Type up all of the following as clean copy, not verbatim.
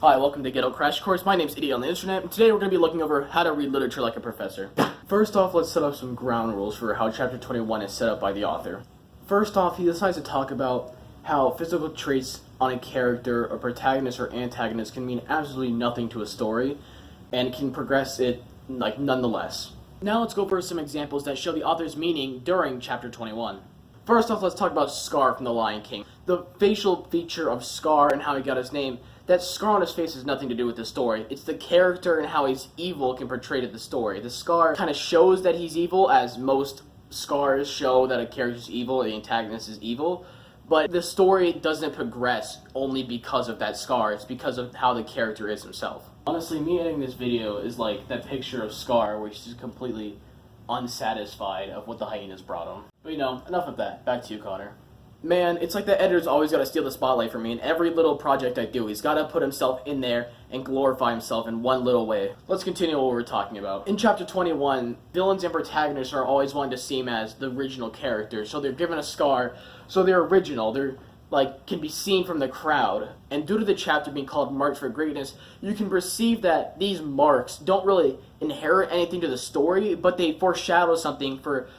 Hi, welcome to Ghetto Crash Course. My name's Idiot on the Internet, and today we're going to be looking over how to read literature like a professor. First off, let's set up some ground rules for how Chapter 21 is set up by the author. First off, he decides to talk about how physical traits on a character, a protagonist or antagonist can mean absolutely nothing to a story, and can progress it, nonetheless. Now let's go over some examples that show the author's meaning during Chapter 21. First off, let's talk about Scar from The Lion King. The facial feature of Scar and how he got his name, that scar on his face has nothing to do with the story. It's the character and how he's evil can portray to the story. The scar kind of shows that he's evil, as most scars show that a character's evil, the antagonist is evil. But the story doesn't progress only because of that scar. It's because of how the character is himself. Honestly, me editing this video is like that picture of Scar where he's just completely unsatisfied of what the hyenas brought him. But enough of that. Back to you, Connor. Man, it's like the editor's always got to steal the spotlight from me in every little project I do. He's got to put himself in there and glorify himself in one little way. Let's continue what we're talking about. In Chapter 21, villains and protagonists are always wanting to seem as the original characters. So they're given a scar, so they're original. They're can be seen from the crowd. And due to the chapter being called Marks for Greatness, you can perceive that these marks don't really inherit anything to the story, but they foreshadow something for,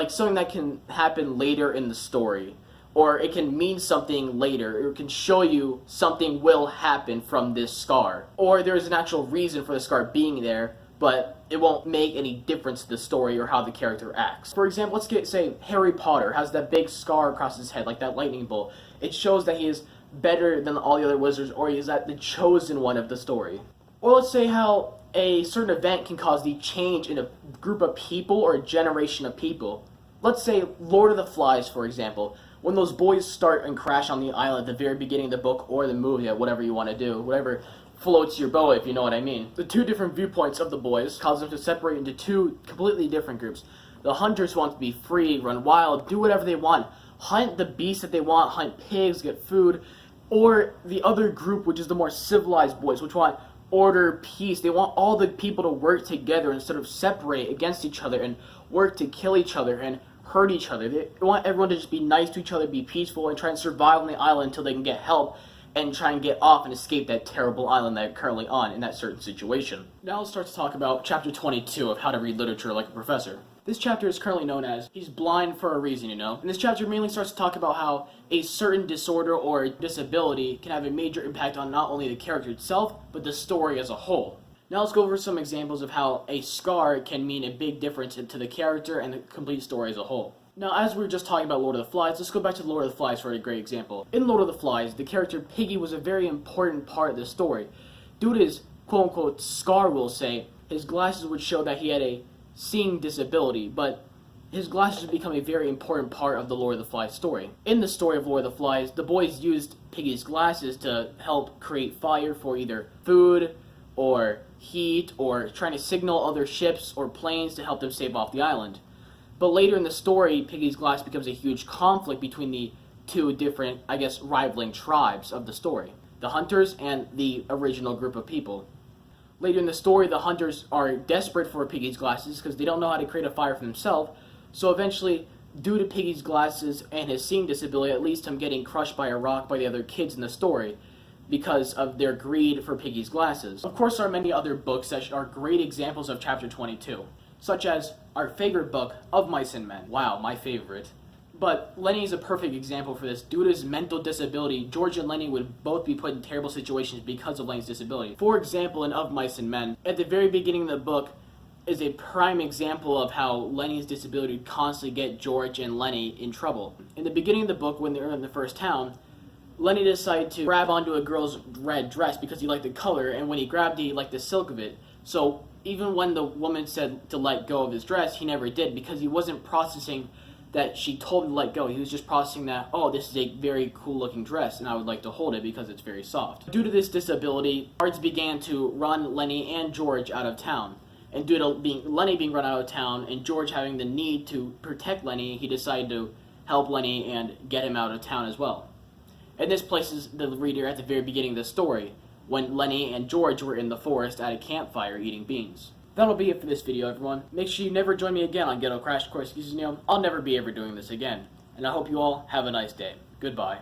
something that can happen later in the story. Or it can mean something later, or it can show you something will happen from this scar. Or there's an actual reason for the scar being there, but it won't make any difference to the story or how the character acts. For example, say Harry Potter has that big scar across his head, like that lightning bolt. It shows that he is better than all the other wizards, or he is the chosen one of the story. Or let's say how a certain event can cause the change in a group of people or a generation of people. Let's say Lord of the Flies, for example. When those boys start and crash on the island at the very beginning of the book or the movie, whatever you want to do, whatever floats your boat, if you know what I mean. The two different viewpoints of the boys cause them to separate into two completely different groups. The hunters want to be free, run wild, do whatever they want, hunt the beasts that they want, hunt pigs, get food. Or the other group, which is the more civilized boys, which want order, peace. They want all the people to work together instead of separate against each other and work to kill each other and hurt each other. They want everyone to just be nice to each other, be peaceful, and try and survive on the island until they can get help and try and get off and escape that terrible island that they're currently on in that certain situation. Now let's start to talk about Chapter 22 of How to Read Literature Like a Professor. This chapter is currently known as He's Blind for a Reason, And this chapter mainly starts to talk about how a certain disorder or disability can have a major impact on not only the character itself, but the story as a whole. Now let's go over some examples of how a scar can mean a big difference to the character and the complete story as a whole. Now, as we were just talking about Lord of the Flies, let's go back to Lord of the Flies for a great example. In Lord of the Flies, the character Piggy was a very important part of the story. Due to his quote-unquote scar, we'll say, his glasses would show that he had a seeing disability, but his glasses would become a very important part of the Lord of the Flies story. In the story of Lord of the Flies, the boys used Piggy's glasses to help create fire for either food or heat, or trying to signal other ships or planes to help them save off the island. But later in the story, Piggy's glass becomes a huge conflict between the two different, rivaling tribes of the story. The hunters and the original group of people. Later in the story, the hunters are desperate for Piggy's glasses because they don't know how to create a fire for themselves. So eventually, due to Piggy's glasses and his seeing disability, at least him getting crushed by a rock by the other kids in the story, because of their greed for Piggy's glasses. Of course, there are many other books that are great examples of Chapter 22, such as our favorite book, Of Mice and Men. Wow, my favorite. But Lenny is a perfect example for this. Due to his mental disability, George and Lenny would both be put in terrible situations because of Lenny's disability. For example, in Of Mice and Men, at the very beginning of the book is a prime example of how Lenny's disability would constantly get George and Lenny in trouble. In the beginning of the book, when they're in the first town, Lenny decided to grab onto a girl's red dress because he liked the color, and when he grabbed it, he liked the silk of it. So even when the woman said to let go of his dress, he never did because he wasn't processing that she told him to let go. He was just processing that, oh, this is a very cool looking dress and I would like to hold it because it's very soft. Due to this disability, guards began to run Lenny and George out of town. And due to Lenny being run out of town and George having the need to protect Lenny, he decided to help Lenny and get him out of town as well. And this places the reader at the very beginning of the story, when Lenny and George were in the forest at a campfire eating beans. That'll be it for this video, everyone. Make sure you never join me again on Ghetto Crash Course, because I'll never be ever doing this again. And I hope you all have a nice day. Goodbye.